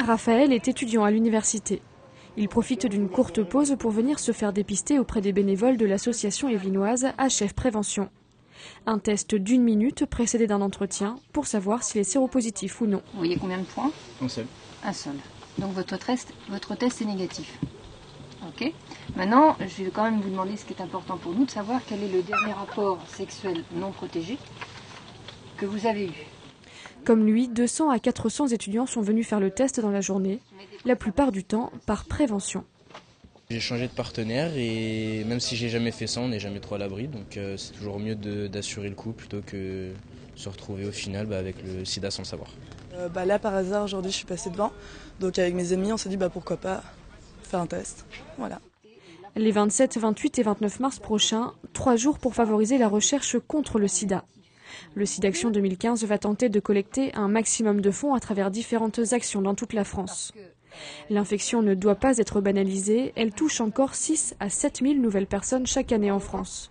Raphaël est étudiant à l'université. Il profite d'une courte pause pour venir se faire dépister auprès des bénévoles de l'association yvelinoise HF Prévention. Un test d'1 minute précédé d'un entretien pour savoir s'il est séropositif ou non. Vous voyez combien de points? Un seul. Un seul. Donc votre test est négatif. Ok. Maintenant, je vais quand même vous demander ce qui est important pour nous, de savoir quel est le dernier rapport sexuel non protégé que vous avez eu. Comme lui, 200 à 400 étudiants sont venus faire le test dans la journée, la plupart du temps par prévention. J'ai changé de partenaire et même si j'ai jamais fait ça, on n'est jamais trop à l'abri. Donc c'est toujours mieux d'assurer le coup plutôt que se retrouver au final avec le sida sans le savoir. Là par hasard aujourd'hui je suis passée devant, donc avec mes amis on s'est dit pourquoi pas faire un test. Voilà. Les 27, 28 et 29 mars prochains, 3 jours pour favoriser la recherche contre le sida. Le SIDAction 2015 va tenter de collecter un maximum de fonds à travers différentes actions dans toute la France. L'infection ne doit pas être banalisée, elle touche encore 6 à 7 000 nouvelles personnes chaque année en France.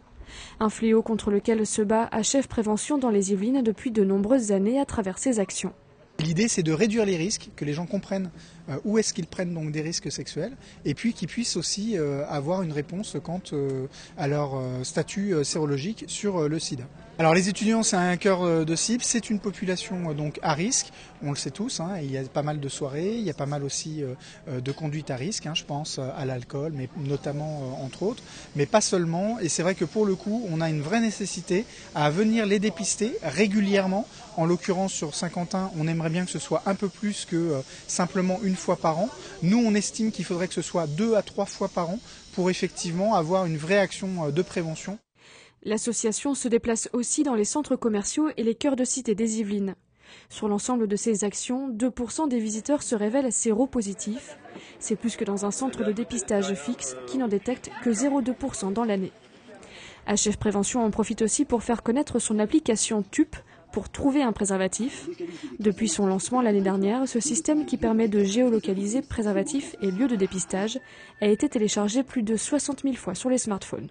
Un fléau contre lequel se bat HF Prévention dans les Yvelines depuis de nombreuses années à travers ses actions. L'idée, c'est de réduire les risques, que les gens comprennent où est-ce qu'ils prennent donc des risques sexuels, et puis qu'ils puissent aussi avoir une réponse quant à leur statut sérologique sur le sida. Alors les étudiants, c'est un cœur de cible, c'est une population donc à risque, on le sait tous, il y a pas mal de soirées, il y a pas mal aussi de conduite à risque, je pense à l'alcool, mais notamment entre autres, mais pas seulement, et c'est vrai que pour le coup, on a une vraie nécessité à venir les dépister régulièrement. En l'occurrence sur Saint-Quentin, on aimerait bien que ce soit un peu plus que simplement une fois par an. Nous, on estime qu'il faudrait que ce soit 2 à 3 fois par an pour effectivement avoir une vraie action de prévention. L'association se déplace aussi dans les centres commerciaux et les cœurs de cité des Yvelines. Sur l'ensemble de ces actions, 2% des visiteurs se révèlent séropositifs. C'est plus que dans un centre de dépistage fixe qui n'en détecte que 0,2% dans l'année. HF Prévention en profite aussi pour faire connaître son application TUP pour trouver un préservatif. Depuis son lancement l'année dernière, ce système qui permet de géolocaliser préservatifs et lieux de dépistage a été téléchargé plus de 60 000 fois sur les smartphones.